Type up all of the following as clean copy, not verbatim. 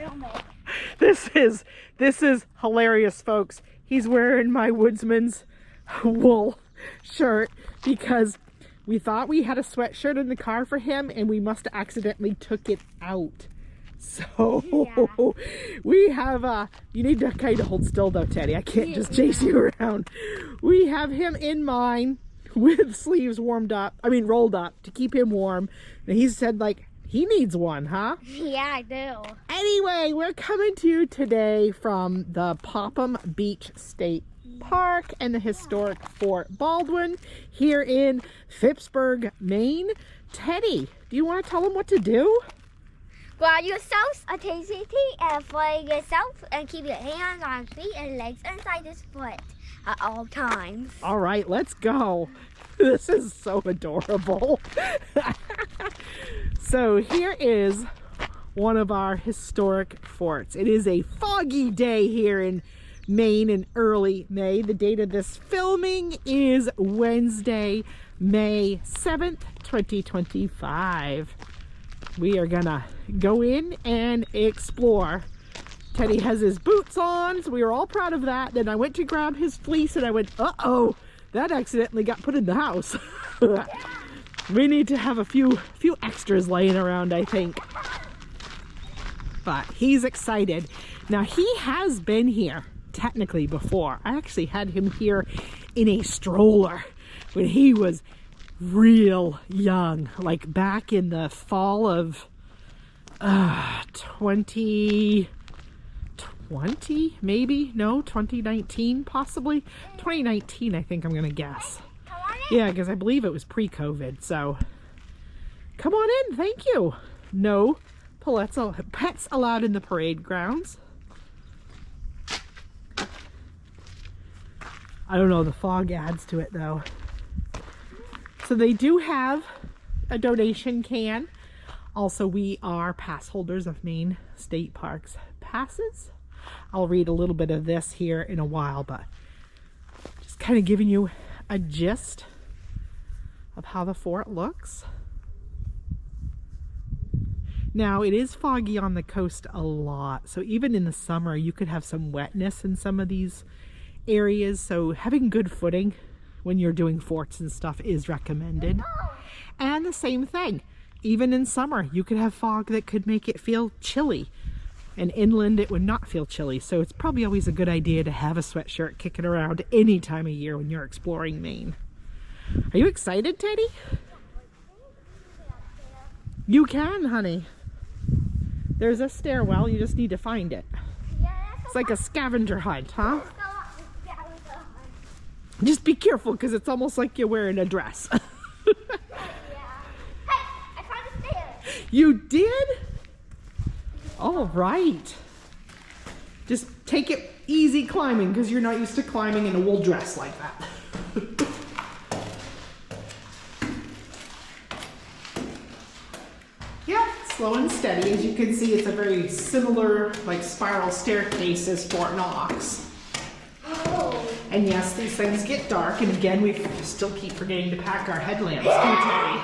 film it. This is hilarious, folks. He's wearing my woodsman's wool shirt because we thought we had a sweatshirt in the car for him and we must have accidentally took it out. So yeah. We have you need to kind of hold still though, Teddy. I can't just chase you around. We have him in mine with sleeves rolled up to keep him warm. And he said like he needs one, huh? Yeah, I do. Anyway, we're coming to you today from the Popham Beach State Park and the historic Fort Baldwin here in Phippsburg, Maine. Teddy, do you want to tell them what to do? Grab yourself a TCT and fly yourself and keep your hands on feet and legs inside this foot at all times. All right, let's go. This is so adorable. So here is one of our historic forts. It is a foggy day here in Maine in early May. The date of this filming is Wednesday, May 7th, 2025. We are gonna go in and explore. Teddy has his boots on, so we were all proud of that. Then I went to grab his fleece and I went, uh-oh, that accidentally got put in the house. We need to have a few extras laying around, I think. But he's excited. Now he has been here technically before. I actually had him here in a stroller when he was real young, like back in the fall of 2020 maybe, no, 2019 possibly, 2019 I think I'm gonna guess. Yeah, because I believe it was pre-COVID. So come on in, thank you. No pets allowed in the parade grounds. I don't know, the fog adds to it though. So they do have a donation can. Also, we are pass holders of Maine State Parks passes. I'll read a little bit of this here in a while, but just kind of giving you a gist of how the fort looks. Now, it is foggy on the coast a lot, so even in the summer, you could have some wetness in some of these areas, so having good footing when you're doing forts and stuff is recommended. And the same thing, even in summer, you could have fog that could make it feel chilly. And inland, it would not feel chilly, so it's probably always a good idea to have a sweatshirt kicking around any time of year when you're exploring Maine. Are you excited, Teddy? You can, honey. There's a stairwell, you just need to find it. It's like a scavenger hunt, huh? Just be careful, because it's almost like you're wearing a dress. Hey, I found a stair. You did? All right. Just take it easy climbing, because you're not used to climbing in a wool dress like that. Yeah, slow and steady. As you can see, it's a very similar, like, spiral staircase as Fort Knox. And yes, these things get dark, and again, we still keep forgetting to pack our headlamps, too, Teddy.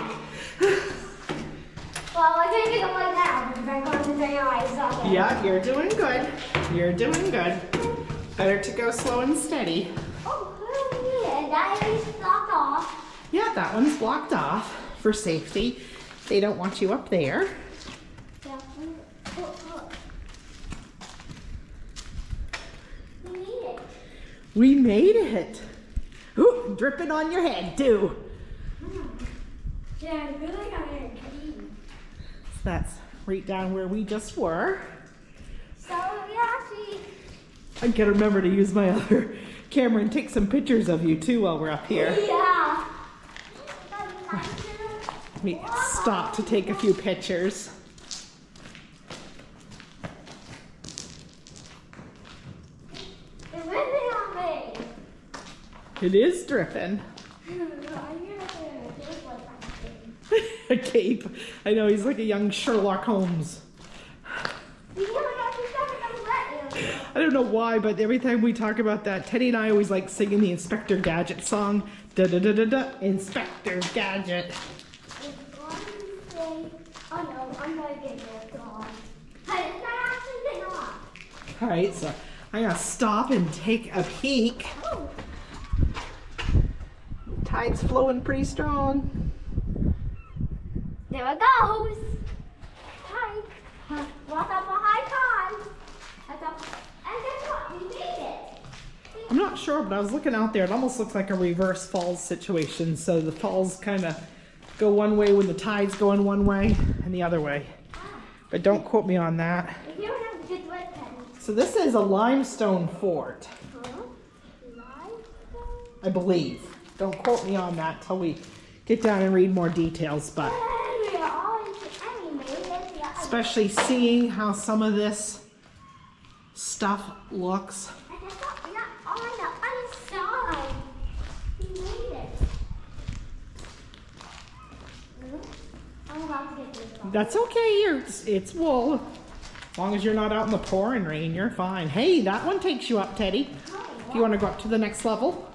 Well, I didn't get them right now because I'm going to say eyes. Yeah, you're doing good. You're doing good. Better to go slow and steady. Oh, and that is blocked off. Yeah, that one's blocked off for safety. They don't want you up there. Yeah. We made it. Ooh, dripping on your head too. Yeah, I feel like I'm in a cave. So that's right down where we just were. So we actually... I gotta remember to use my other camera and take some pictures of you too while we're up here. Yeah. We stop to take a few pictures. It's dripping on me. It is dripping. A cape. I know, he's like a young Sherlock Holmes. I don't know why, but every time we talk about that, Teddy and I always like singing the Inspector Gadget song. Da da da da da, Inspector Gadget. Oh no, I'm gonna get this on. Hey, it's not actually All right, so I'm gonna stop and take a peek. Oh. Tide's flowing pretty strong. There it goes. Hi. What's up a high tide? And guess what? We made it. I'm not sure, but I was looking out there. It almost looks like a reverse falls situation. So the falls kind of go one way when the tide's going one way and the other way. But don't quote me on that. If you don't have a good wet pen. So this is a limestone fort, I believe. Don't quote me on that till we get down and read more details, but especially seeing how some of this stuff looks. That's okay, it's wool. As long as you're not out in the pouring rain, you're fine. Hey, that one takes you up, Teddy. Do you want to go up to the next level?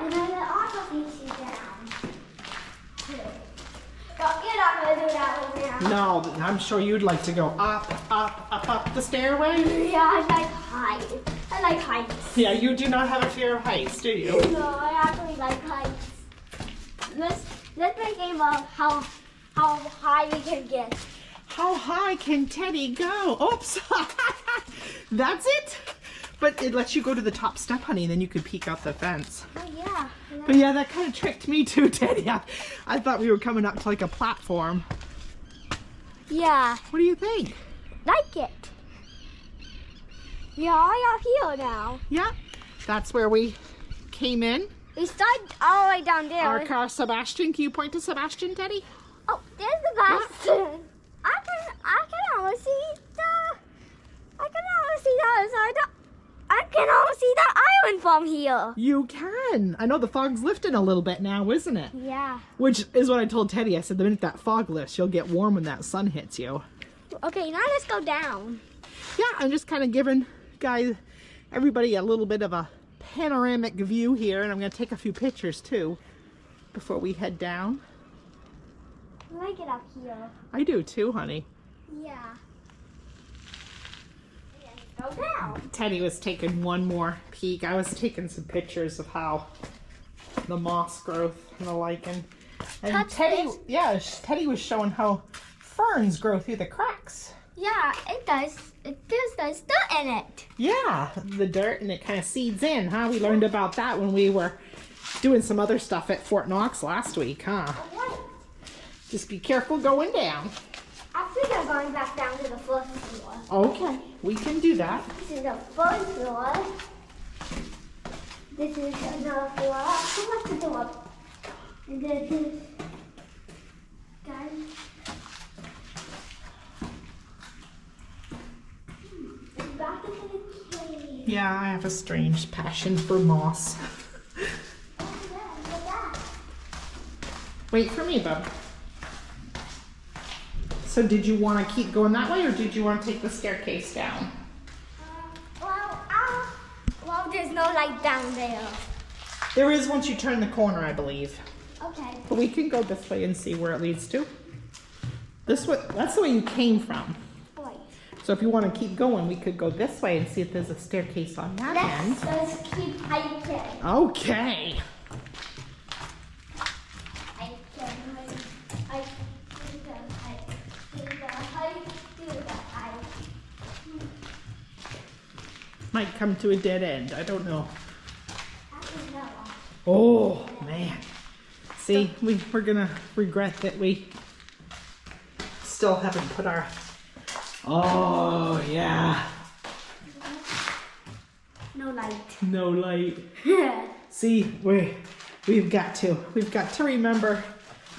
And then it also takes you down. Too. You're not going to do that with me. No, I'm sure you'd like to go up the stairway. Yeah, I like heights. I like heights. Yeah, you do not have a fear of heights, do you? No, I actually like heights. Let's play a game of how high we can get. How high can Teddy go? Oops. That's it? But it lets you go to the top step, honey, and then you could peek out the fence. Oh, yeah. But yeah, that kind of tricked me too, Teddy. I thought we were coming up to like a platform. Yeah. What do you think? Like it. We are out here now. Yeah, that's where we came in. We started all the way down there. Our car, Sebastian. Can you point to Sebastian, Teddy? Oh, there's the bus. I can almost see the other side. I can almost see the island from here. You can. I know the fog's lifting a little bit now, isn't it? Yeah. Which is what I told Teddy. I said the minute that fog lifts, you'll get warm when that sun hits you. Okay, now let's go down. Yeah, I'm just kind of giving everybody a little bit of a panoramic view here, and I'm going to take a few pictures too before we head down. I like it up here. I do too, honey. Yeah. Go down. Teddy was taking one more peek. I was taking some pictures of how the moss growth and the lichen. And Touch Teddy, this. yeah, Teddy was showing how ferns grow through the cracks. Yeah, it does. There's dirt in it. Yeah, the dirt, and it kind of seeds in, huh? We learned about that when we were doing some other stuff at Fort Knox last week, huh? Right. Just be careful going down. I think I'm going back down to the first floor. Okay, we can do that. This is the first floor. This is another floor. Who wants to go up? And then this guy. Back into the cave. Yeah, I have a strange passion for moss. Oh, yeah, look at that. Wait for me, bub. So did you want to keep going that way, or did you want to take the staircase down? Well, there's no light down there. There is once you turn the corner, I believe. Okay. But we can go this way and see where it leads to. This way, that's the way you came from. Wait. So if you want to keep going, we could go this way and see if there's a staircase on that end. Let's keep hiking. Okay. Might come to a dead end. I don't know. Oh, man. See, we're going to regret that we still haven't put our... Oh, yeah. No light. No light. See, we've got to remember,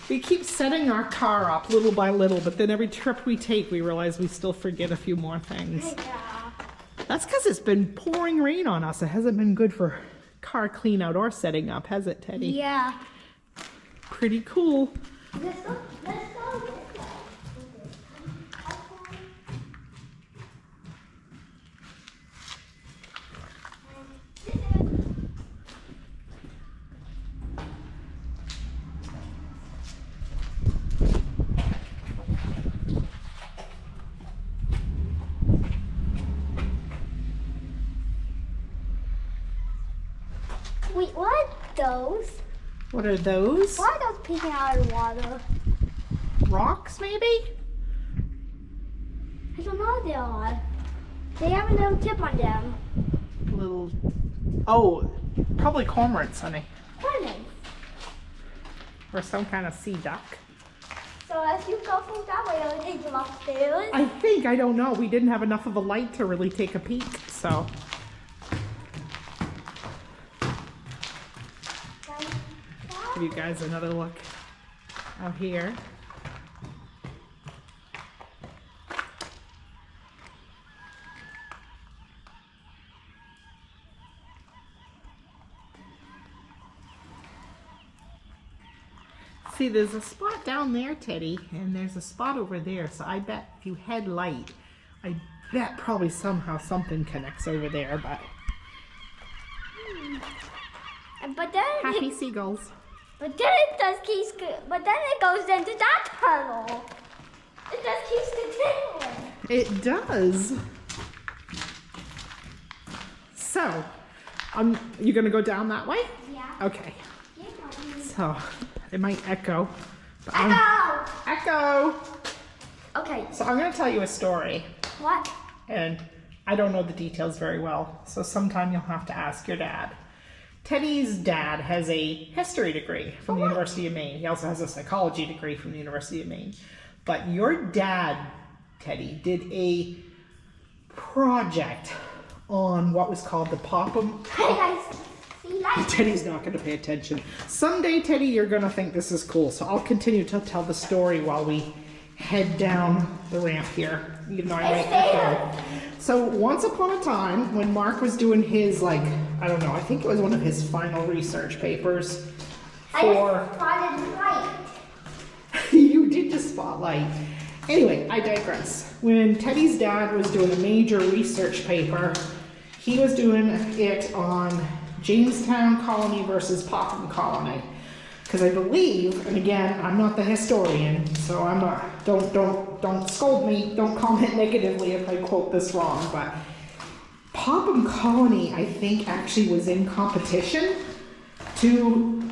we keep setting our car up little by little, but then every trip we take, we realize we still forget a few more things. Yeah. That's because it's been pouring rain on us. It hasn't been good for car clean out or setting up, has it, Teddy? Yeah. Pretty cool. Let's go this way. Wait, what are those? What are those? Why are those peeking out of the water? Rocks, maybe? I don't know what they are. They have a little tip on them. Little, oh, probably cormorants, honey. Cormorants. Or some kind of sea duck. So if you go from that way, it'll take them upstairs. I don't know. We didn't have enough of a light to really take a peek, so. Give you guys another look out here. See, there's a spot down there, Teddy, and there's a spot over there. So I bet if you head light, I bet probably somehow something connects over there. But But then happy seagulls. But then it does keep. But then it goes into that tunnel. It just keeps continuing. It does. So, you gonna go down that way? Yeah. Okay. Yeah, Mommy. So, it might echo. But Echo! Echo! Okay. So I'm gonna tell you a story. What? And I don't know the details very well, so sometime you'll have to ask your dad. Teddy's dad has a history degree from the University of Maine. He also has a psychology degree from the University of Maine. But your dad, Teddy, did a project on what was called the Popham. Hey guys, see light? Teddy's not going to pay attention. Someday, Teddy, you're going to think this is cool. So I'll continue to tell the story while we head down the ramp here. You know, I might echo. So once upon a time, when Mark was doing his, like, I don't know, I think it was one of his final research papers for... I just spotted light. You did just spotlight. Anyway, I digress. When Teddy's dad was doing a major research paper, he was doing it on Jamestown Colony versus Popham Colony. Because I believe, and again, I'm not the historian, so I'm not, don't scold me, don't comment negatively if I quote this wrong, but Popham Colony, I think, actually was in competition to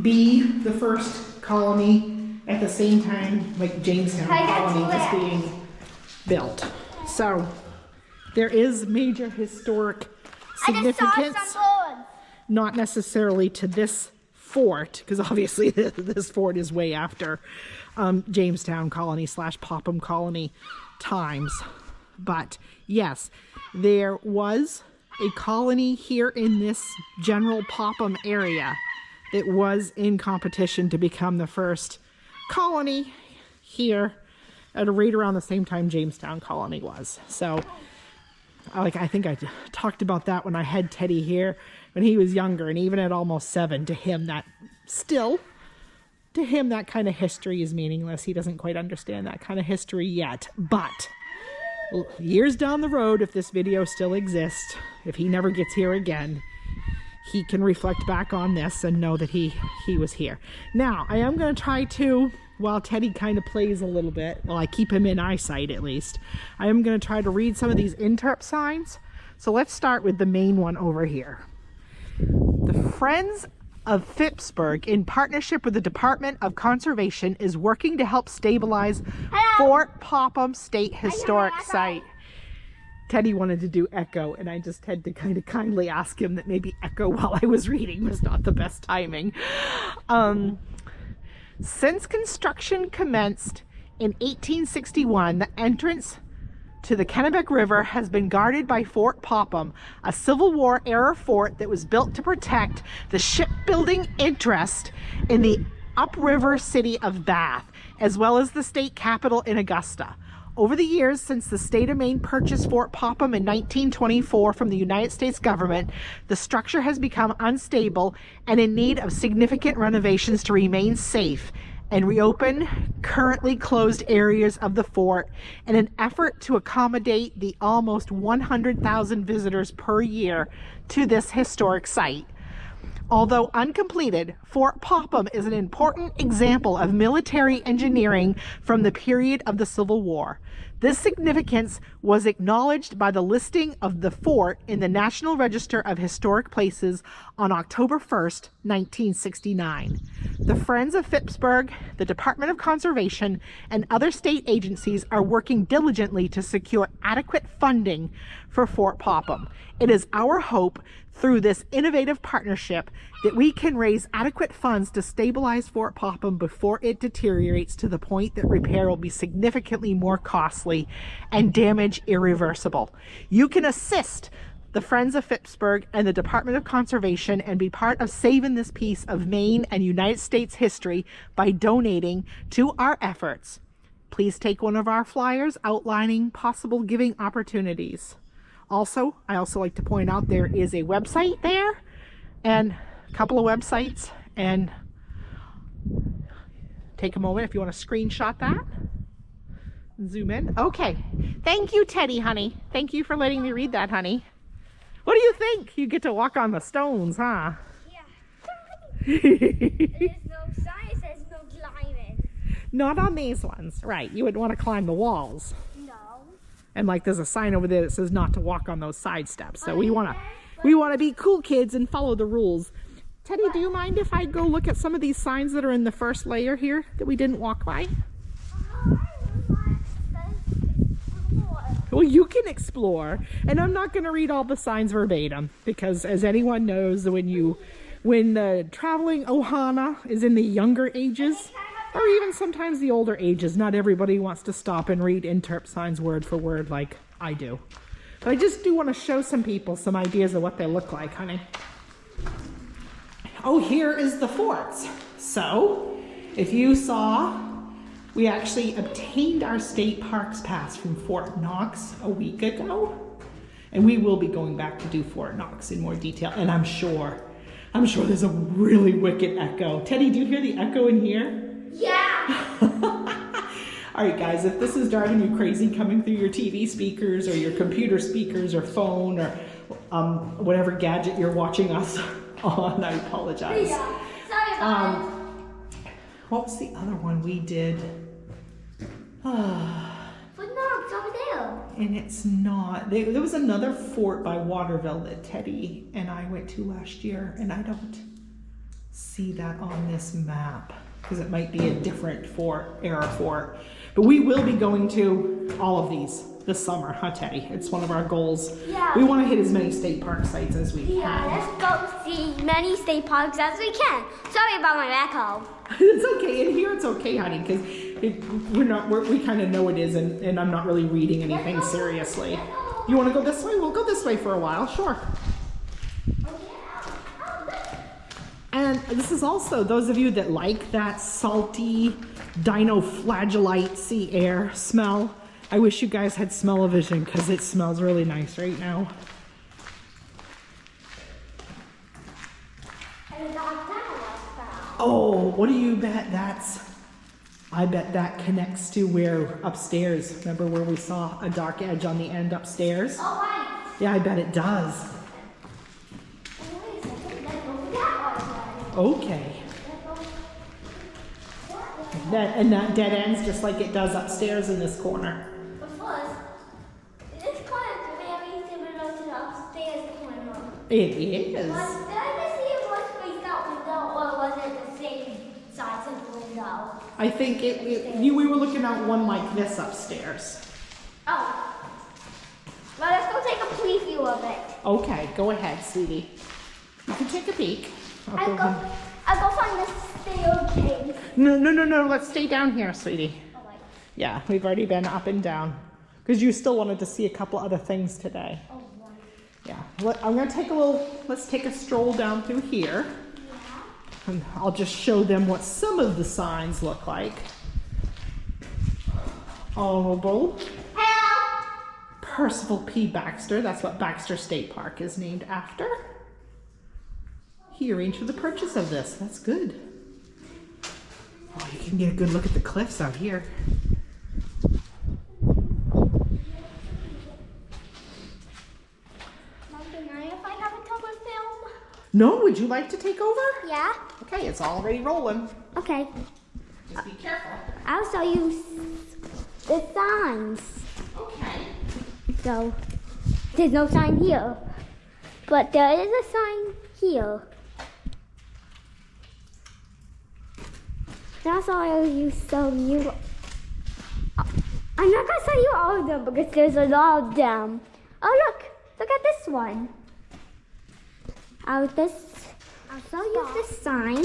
be the first colony at the same time, like Jamestown Colony was being built. So there is major historic significance, not necessarily to this fort, because obviously this fort is way after Jamestown Colony / Popham Colony times. But yes, there was a colony here in this general Popham area that was in competition to become the first colony here at a rate around the same time Jamestown Colony was. So I think I talked about that when I had Teddy here when he was younger, and even at almost 7, to him that kind of history is meaningless. He doesn't quite understand that kind of history yet. But years down the road, if this video still exists, if he never gets here again, he can reflect back on this and know that he was here. Now, I am going to try to, while Teddy kind of plays a little bit, well, I keep him in eyesight at least, I am going to try to read some of these interp signs. So let's start with the main one over here. The Friends of Phippsburg, in partnership with the Department of Conservation, is working to help stabilize Fort Popham State Historic Site. Teddy wanted to do echo, and I just had to kind of kindly ask him that maybe echo while I was reading was not the best timing. Since construction commenced in 1861, the entrance to the Kennebec River has been guarded by Fort Popham, a Civil War era fort that was built to protect the shipbuilding interest in the upriver city of Bath, as well as the state capital in Augusta. Over the years since the state of Maine purchased Fort Popham in 1924 from the United States government, the structure has become unstable and in need of significant renovations to remain safe and reopen currently closed areas of the fort in an effort to accommodate the almost 100,000 visitors per year to this historic site. Although uncompleted, Fort Popham is an important example of military engineering from the period of the Civil War. This significance was acknowledged by the listing of the fort in the National Register of Historic Places on October 1st, 1969. The Friends of Phippsburg, the Department of Conservation, and other state agencies are working diligently to secure adequate funding for Fort Popham. It is our hope through this innovative partnership that we can raise adequate funds to stabilize Fort Popham before it deteriorates to the point that repair will be significantly more costly and damage irreversible. You can assist the Friends of Phippsburg and the Department of Conservation and be part of saving this piece of Maine and United States history by donating to our efforts. Please take one of our flyers outlining possible giving opportunities. Also, I also like to point out there is a website there and a couple of websites, and take a moment if you want to screenshot that. Zoom in. Okay. Thank you, Teddy, honey. Thank you for letting me read that, honey. What do you think? You get to walk on the stones, huh? Yeah. There's no sign, there's no climbing. Not on these ones. Right. You would want to climb the walls. No. And like there's a sign over there that says not to walk on those side steps. So we want to be cool kids and follow the rules. Teddy, do you mind if I go look at some of these signs that are in the first layer here that we didn't walk by? Well, you can explore, and I'm not going to read all the signs verbatim because, as anyone knows, when traveling ohana is in the younger ages, or even sometimes the older ages, not everybody wants to stop and read interp signs word for word like I do. But I just do want to show some people some ideas of what they look like, honey. Oh, here is the forts. So, if you saw, we actually obtained our state parks pass from Fort Knox a week ago. And we will be going back to do Fort Knox in more detail. And I'm sure there's a really wicked echo. Teddy, do you hear the echo in here? Yeah. All right, guys, if this is driving you crazy coming through your TV speakers or your computer speakers or phone or whatever gadget you're watching us on, I apologize. Yeah. Sorry about it. What was the other one we did? But no, it's over there. And it's not. There was another fort by Waterville that Teddy and I went to last year, and I don't see that on this map because it might be a different era fort. But we will be going to all of these this summer, huh, Teddy? It's one of our goals. Yeah. We want to hit as many state park sites as we can. Yeah, let's go see many state parks as we can. Sorry about my echo. It's okay. In here, it's okay, honey, because we kind of know it is, and I'm not really reading anything seriously. You want to go this way? We'll go this way for a while, sure. And this is also, those of you that like that salty dinoflagellite sea air smell, I wish you guys had smell-o-vision because it smells really nice right now. Oh, what do you bet that's? I bet that connects to where upstairs. Remember where we saw a dark edge on the end upstairs? Oh, right. Yeah, I bet it does. Okay. And that dead ends just like it does upstairs in this corner. But first, this corner is very similar to the upstairs corner. It is. But did I just see it was faced out window, or was it the same size of the window? I think we were looking at one like this upstairs. Oh. Well, let's go take a preview of it. Okay, go ahead, sweetie. You can take a peek. I'll go find the staircase. No, let's stay down here, sweetie. Oh, right. Yeah, we've already been up and down. Because you still wanted to see a couple other things today. Oh, right. Yeah, I'm going to let's take a stroll down through here. Yeah. And I'll just show them what some of the signs look like. Honorable Help! Percival P. Baxter, that's what Baxter State Park is named after. He arranged for the purchase of this. That's good. Oh, you can get a good look at the cliffs out here. If I have a cover film. No, would you like to take over? Yeah. Okay, it's already rolling. Okay. Just be careful. I'll show you the signs. So there's no sign here, but there is a sign here. That's all I will show you. I'm not gonna show you all of them because there's a lot of them. Oh look at this one. I'll show you this sign.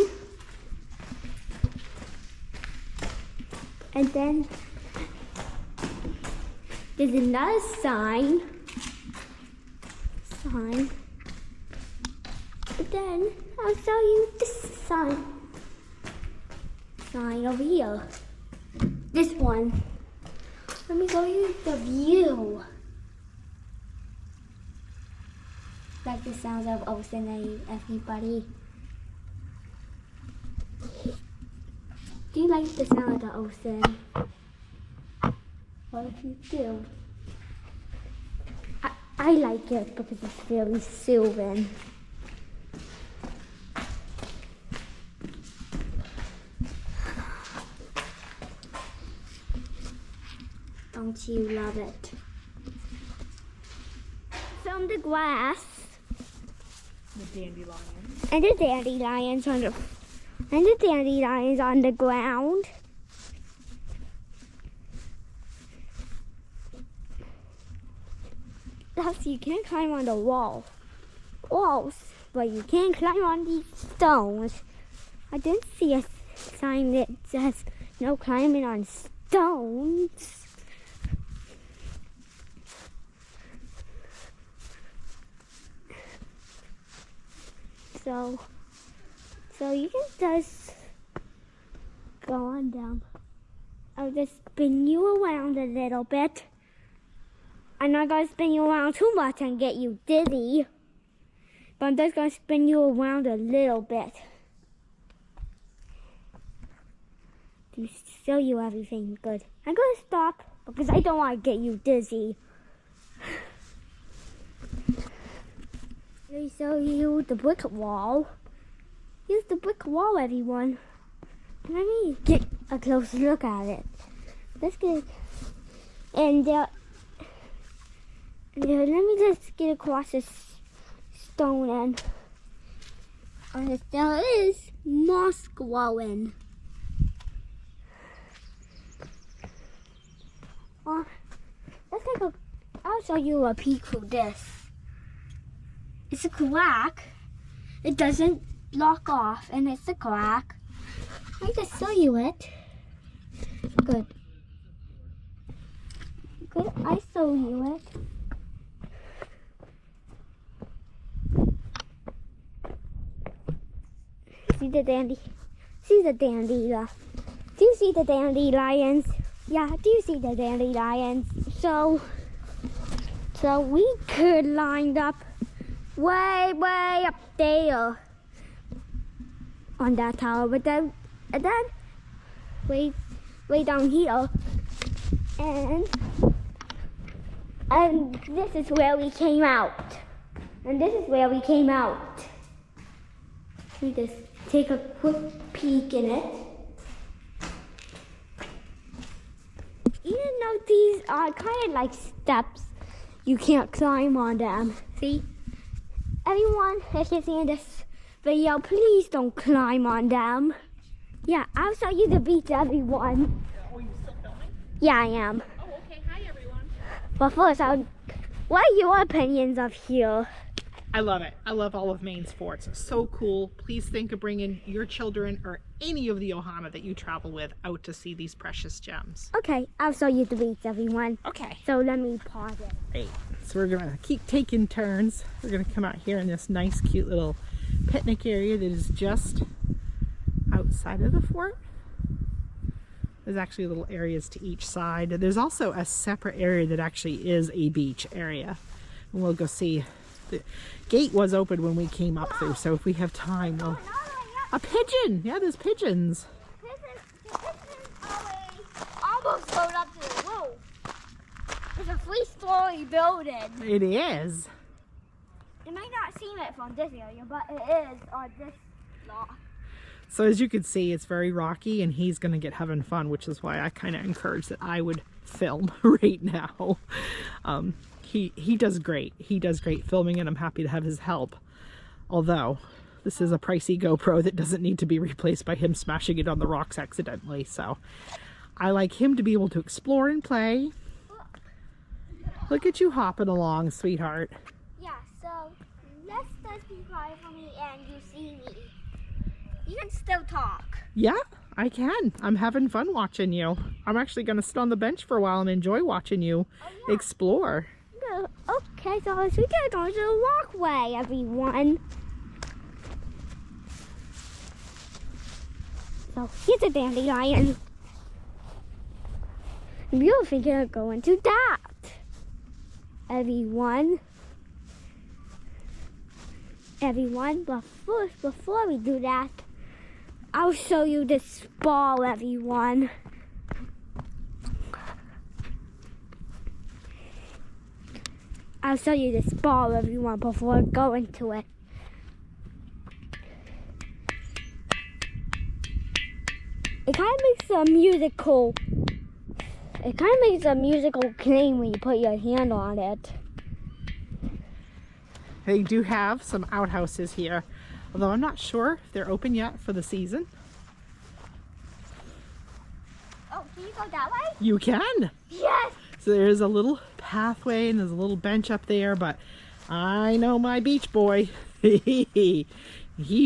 And then there's another sign. And then I'll show you this sign. Sign over here. This one. Let me show you the view. Like the sounds of ocean, everybody. Do you like the sound of the ocean? What if you do? I like it because it's really soothing. Don't you love it? From the grass. The dandelions. And the dandelions on the ground. Plus, you can't climb on the walls, but you can climb on these stones. I didn't see a sign that says no climbing on stones. So you can just go on down. I'll just spin you around a little bit. I'm not going to spin you around too much and get you dizzy, but I'm just going to spin you around a little bit to show you everything good. I'm going to stop because I don't want to get you dizzy. Let me show you the brick wall. Here's the brick wall, everyone. Let me get a close look at it. Let's get, and let me just get across this stone and there is moss growing. I'll show you a peek through this. It's a crack. It doesn't block off, and it's a crack. I just show you it. Good. I show you it. See the dandelions? Do you see the dandelions? Yeah, do you see the dandelions? So we could line up way up there on that tower, but then way down here, and this is where we came out, Let me just take a quick peek in it. Even though these are kind of like steps, you can't climb on them. See? Everyone, if you're seeing this video, please don't climb on them. Yeah, I'll show you the beach, everyone. Oh, you still filming? Yeah, I am. Oh, okay. Hi, everyone. But first, what are your opinions of here? I love it. I love all of Maine's forts. It's so cool. Please think of bringing your children or any of the Ohana that you travel with out to see these precious gems. Okay, I'll show you the beach, everyone. Okay. So let me pause it. Great. So we're going to keep taking turns. We're going to come out here in this nice, cute little picnic area that is just outside of the fort. There's actually little areas to each side. There's also a separate area that actually is a beach area. And we'll go see. The gate was open when we came up through, so if we have time, we'll... A pigeon! Yeah, there's pigeons. The pigeons almost rode up to the roof. It's a 3-story building. It is. You might not see it from this area, but it is on this lot. So as you can see, it's very rocky, and he's going to get having fun, which is why I kind of encourage that I would film right now. he does great. He does great filming, and I'm happy to have his help. Although, this is a pricey GoPro that doesn't need to be replaced by him smashing it on the rocks accidentally. So, I like him to be able to explore and play. Look at you hopping along, sweetheart. Yeah, so let's just be quiet for me and you see me. You can still talk. Yeah, I can. I'm having fun watching you. I'm actually going to sit on the bench for a while and enjoy watching you explore. Okay, so we're gonna go to the walkway, everyone. So here's a dandelion. You're thinking of going to that, everyone. But first, before we do that, I'll show you this ball, everyone. I'll show you this ball, everyone, before I go into it. It kind of makes a musical. It kind of makes a musical clang when you put your hand on it. They do have some outhouses here, although I'm not sure if they're open yet for the season. Oh, can you go that way? You can. Yes. So there's a little pathway and there's a little bench up there, but I know my beach boy. He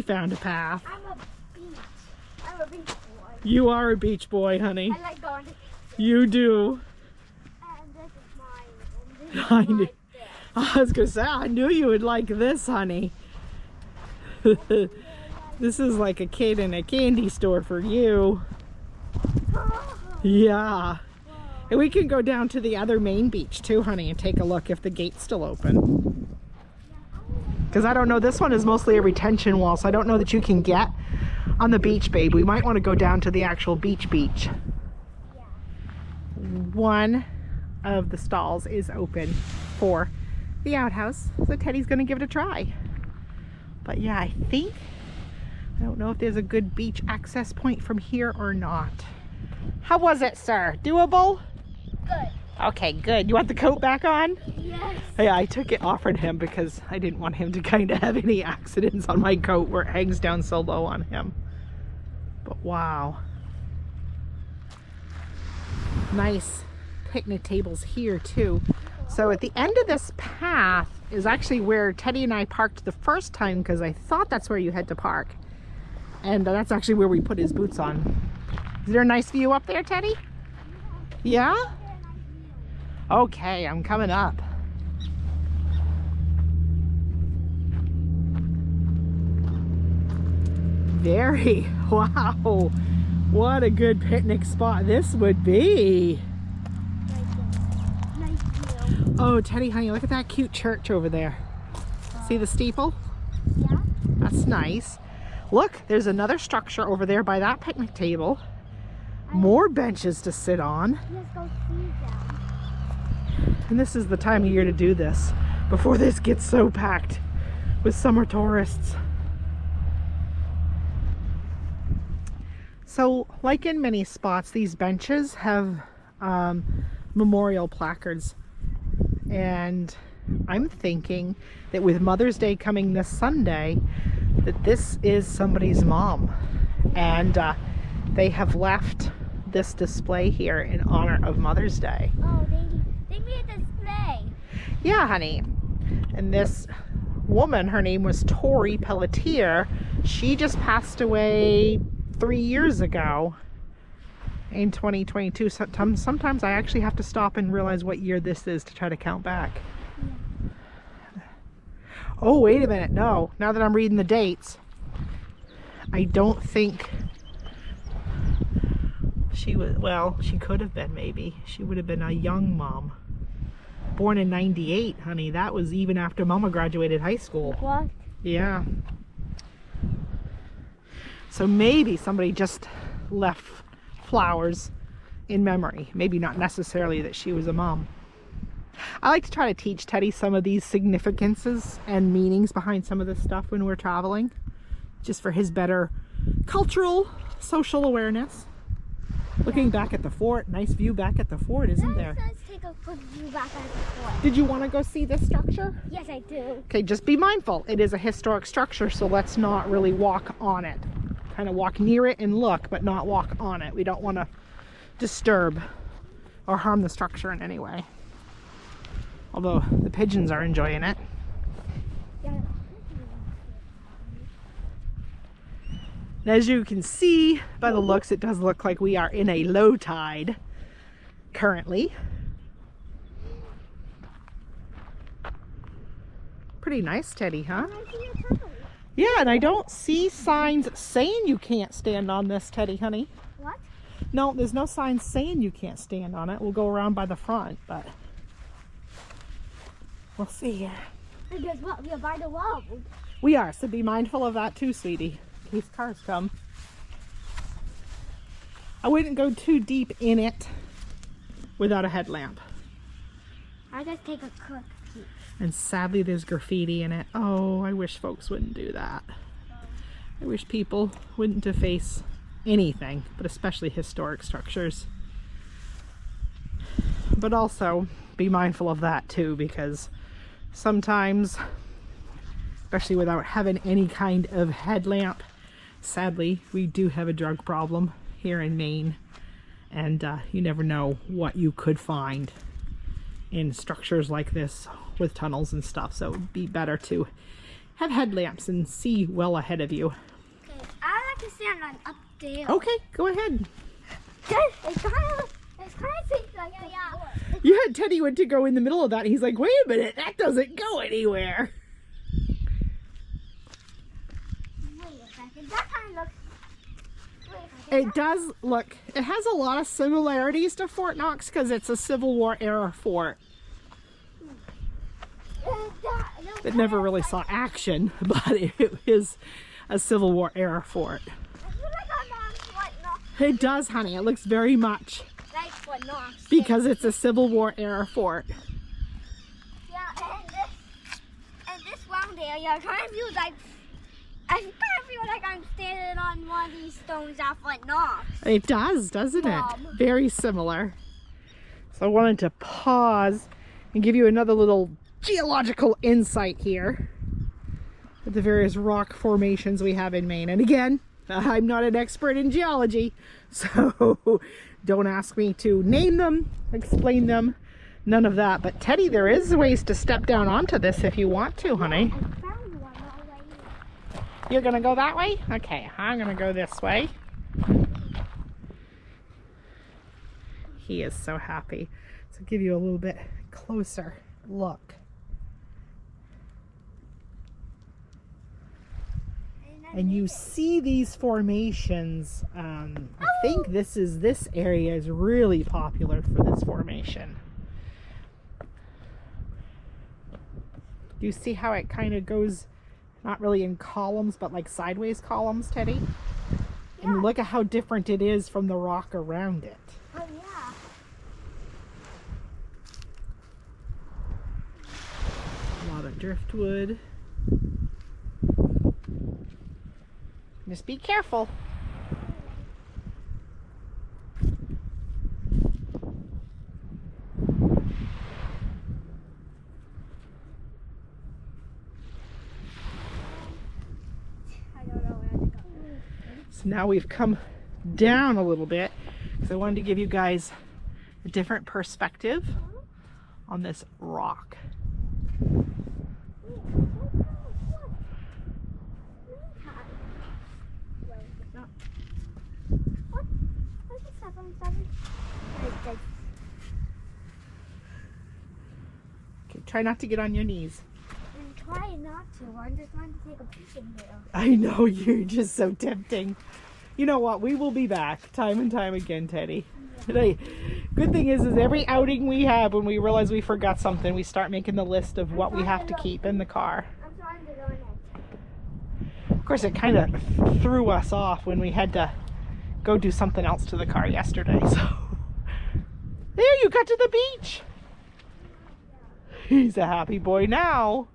found a path. I'm a beach boy. You are a beach boy, honey. I like going to beach. You do. And this is mine. And this is mine. I was gonna say, I knew you would like this, honey. This is like a kid in a candy store for you. Yeah. And we can go down to the other main beach too, honey, and take a look if the gate's still open. Because I don't know, this one is mostly a retention wall, so I don't know that you can get on the beach, babe. We might want to go down to the actual beach. One of the stalls is open for the outhouse, so Teddy's gonna give it a try. But yeah, I don't know if there's a good beach access point from here or not. How was it, sir? Doable? Good. Okay, good. You want the coat back on? Yes. Yeah, I took it off from him because I didn't want him to kind of have any accidents on my coat where it hangs down so low on him. But wow. Nice picnic tables here too. So at the end of this path is actually where Teddy and I parked the first time, because I thought that's where you had to park. And that's actually where we put his boots on. Is there a nice view up there, Teddy? Yeah? Okay, I'm coming up. Very, wow. What a good picnic spot this would be. Oh, Teddy, honey, look at that cute church over there. See the steeple? Yeah. That's nice. Look, there's another structure over there by that picnic table. More benches to sit on. Let's go see them. And this is the time of year to do this, before this gets so packed with summer tourists. So, like in many spots, these benches have memorial placards. And I'm thinking that with Mother's Day coming this Sunday, that this is somebody's mom. And they have left this display here in honor of Mother's Day. Oh, they made a display. Yeah, honey. And this woman, her name was Tori Pelletier. She just passed away 3 years ago in 2022. Sometimes I actually have to stop and realize what year this is to try to count back. Yeah. Oh, wait a minute. No, now that I'm reading the dates, I don't think she was, well, she could have been maybe. She would have been a young mom. Born in 98, honey. That was even after Mama graduated high school. What? Yeah. So maybe somebody just left flowers in memory. Maybe not necessarily that she was a mom. I like to try to teach Teddy some of these significances and meanings behind some of this stuff when we're traveling, just for his better cultural, social awareness. Looking back at the fort. Nice view back at the fort, isn't there? Let's take a quick view back at the fort. Did you want to go see this structure? Yes, I do. Okay, just be mindful. It is a historic structure, so let's not really walk on it. Kind of walk near it and look, but not walk on it. We don't want to disturb or harm the structure in any way. Although the pigeons are enjoying it. Yeah. And as you can see by the looks, it does look like we are in a low tide currently. Pretty nice, Teddy, huh? Yeah, and I don't see signs saying you can't stand on this, Teddy, honey. What? No, there's no signs saying you can't stand on it. We'll go around by the front, but we'll see here. And guess what? We are by the wall. We are, so be mindful of that too, sweetie, in case cars come. I wouldn't go too deep in it without a headlamp. I just take a quick peek. And sadly, there's graffiti in it. Oh, I wish folks wouldn't do that. I wish people wouldn't deface anything, but especially historic structures. But also, be mindful of that too, because sometimes, especially without having any kind of headlamp, sadly, we do have a drug problem here in Maine, and you never know what you could find in structures like this with tunnels and stuff, so it would be better to have headlamps and see well ahead of you. Okay, I like to stand on up there. Okay, go ahead. It's kind of things like that. You had Teddy went to go in the middle of that, and he's like, wait a minute, that doesn't go anywhere. Wait a second, that kind of looks... Wait a second. It does look, it has a lot of similarities to Fort Knox because it's a Civil War era fort. It never really saw action, but it is a Civil War era fort. It does, honey. It looks very much like Fort Knox. because it's a Civil War era fort. Yeah, and this round area, I kind of feel like I'm standing on one of these stones at Fort Knox. It does, doesn't it? Very similar. So I wanted to pause and give you another little geological insight here with the various rock formations we have in Maine. And again, I'm not an expert in geology, so don't ask me to name them, explain them, none of that. But Teddy, there is ways to step down onto this if you want to, honey. I found one already. You're gonna go that way? Okay, I'm gonna go this way. He is so happy. So give you a little bit closer look. And you see these formations. I think this area is really popular for this formation. Do you see how it kind of goes, not really in columns, but like sideways columns, Teddy? Yeah. And look at how different it is from the rock around it. Oh yeah. A lot of driftwood. Just be careful. I don't know where to go. So now we've come down a little bit because I wanted to give you guys a different perspective on this rock. Okay, try not to get on your knees. I'm trying not to. I'm just trying to take a peek in there. I know, you're just so tempting. You know what? We will be back time and time again, Teddy. Today, good thing is every outing we have, when we realize we forgot something, we start making the list of what we have to keep in the car. I'm trying to go in it. Of course, it kind of threw us off when we had to go do something else to the car yesterday. So there, you got to the beach. He's a happy boy now.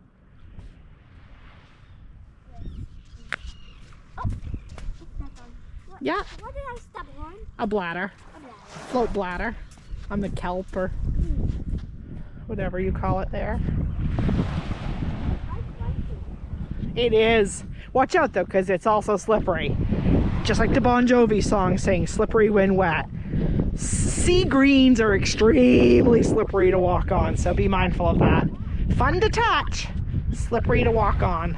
Oh, Yeah. what did I step on? A bladder. A float bladder on the kelp or whatever you call it there. It is. Watch out though, because it's also slippery. Just like the Bon Jovi song saying, slippery when wet. Sea greens are extremely slippery to walk on, so be mindful of that. Fun to touch, slippery to walk on.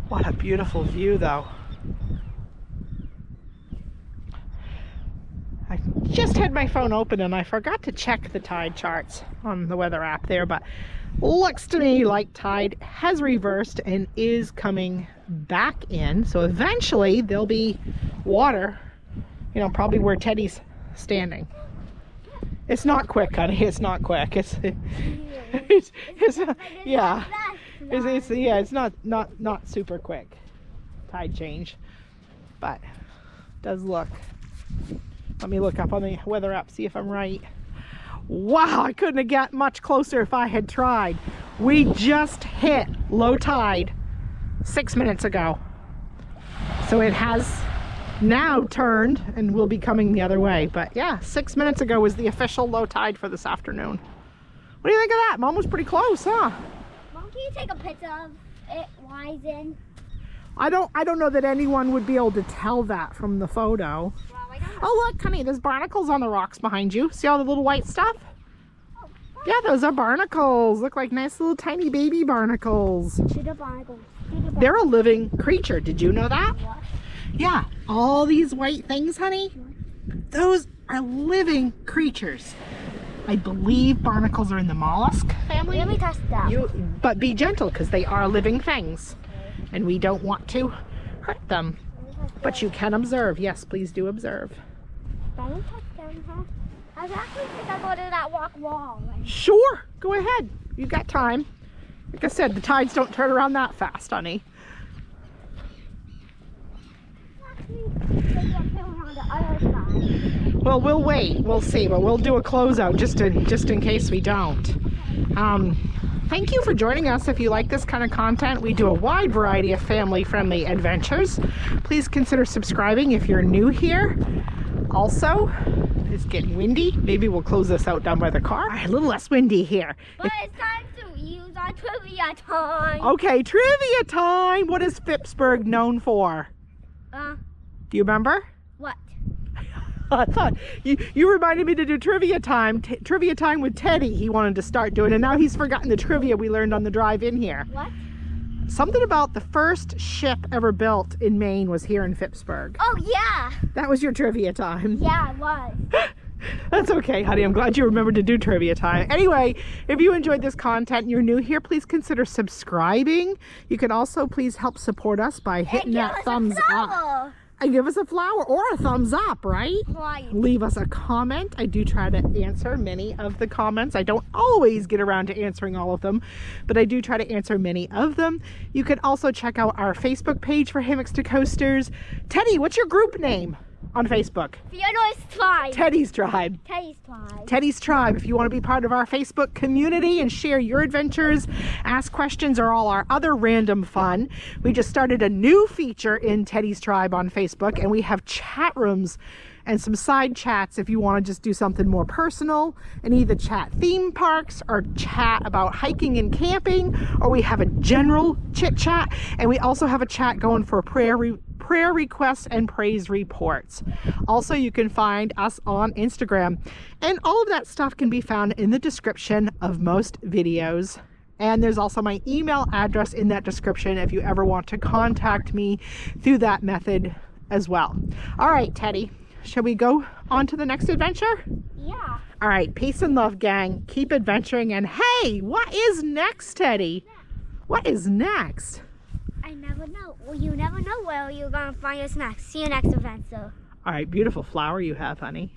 What a beautiful view though. I just had my phone open and I forgot to check the tide charts on the weather app there, but looks to me like tide has reversed and is coming back in. So eventually there'll be water, you know, probably where Teddy's standing. It's not quick, honey. It's not quick. It's not super quick tide change, but it does look. Let me look up on the weather app, see if I'm right. Wow, I couldn't have got much closer if I had tried. We just hit low tide 6 minutes ago. So it has now turned and will be coming the other way. But yeah, 6 minutes ago was the official low tide for this afternoon. What do you think of that? Mom was pretty close, huh? Mom, can you take a picture of it rising? I don't know that anyone would be able to tell that from the photo. Oh look, honey, there's barnacles on the rocks behind you. See all the little white stuff? Oh, yeah, those are barnacles. Look like nice little tiny baby barnacles. Barnacles. They're a living creature. Did you know that? What? Yeah, all these white things, honey, those are living creatures. I believe barnacles are in the mollusk family. Let me touch that. But be gentle because they are living things and we don't want to hurt them. But you can observe. Yes, please do observe. I don't touch them, huh? I actually think I'll go to that rock wall. Sure, go ahead. You got time. Like I said, the tides don't turn around that fast, honey. Well, we'll wait. We'll see, but we'll do a closeout just in case we don't. Thank you for joining us. If you like this kind of content, we do a wide variety of family-friendly adventures. Please consider subscribing if you're new here. Also, it's getting windy. Maybe we'll close this out down by the car. A little less windy here. But it's time to use our trivia time. Okay, trivia time. What is Phippsburg known for? Do you remember? What? I thought you reminded me to do trivia time with Teddy. He wanted to start doing, and now he's forgotten the trivia we learned on the drive in here. What? Something about the first ship ever built in Maine was here in Phippsburg. Oh yeah. That was your trivia time. Yeah, it was. That's okay, honey. I'm glad you remembered to do trivia time. Anyway, if you enjoyed this content and you're new here, please consider subscribing. You can also please help support us by hitting that thumbs up. And give us a flower or a thumbs up, right? Right. Leave us a comment. I do try to answer many of the comments. I don't always get around to answering all of them, but I do try to answer many of them. You can also check out our Facebook page for Hammocks to Coasters. Teddy, what's your group name on Facebook? Theodore's Tribe. Teddy's Tribe. Teddy's Tribe. Teddy's Tribe. If you want to be part of our Facebook community and share your adventures, ask questions, or all our other random fun, we just started a new feature in Teddy's Tribe on Facebook, and we have chat rooms and some side chats if you want to just do something more personal and either chat theme parks or chat about hiking and camping, or we have a general chit chat, and we also have a chat going for prayer requests and praise reports. Also, you can find us on Instagram, and all of that stuff can be found in the description of most videos. And there's also my email address in that description if you ever want to contact me through that method as well. All right, Teddy, shall we go on to the next adventure? Yeah. All right, peace and love, gang. Keep adventuring, and hey, what is next, Teddy? What is next? I never know. Well, you never know where you're going to find us next. See you next adventure. All right, beautiful flower you have, honey.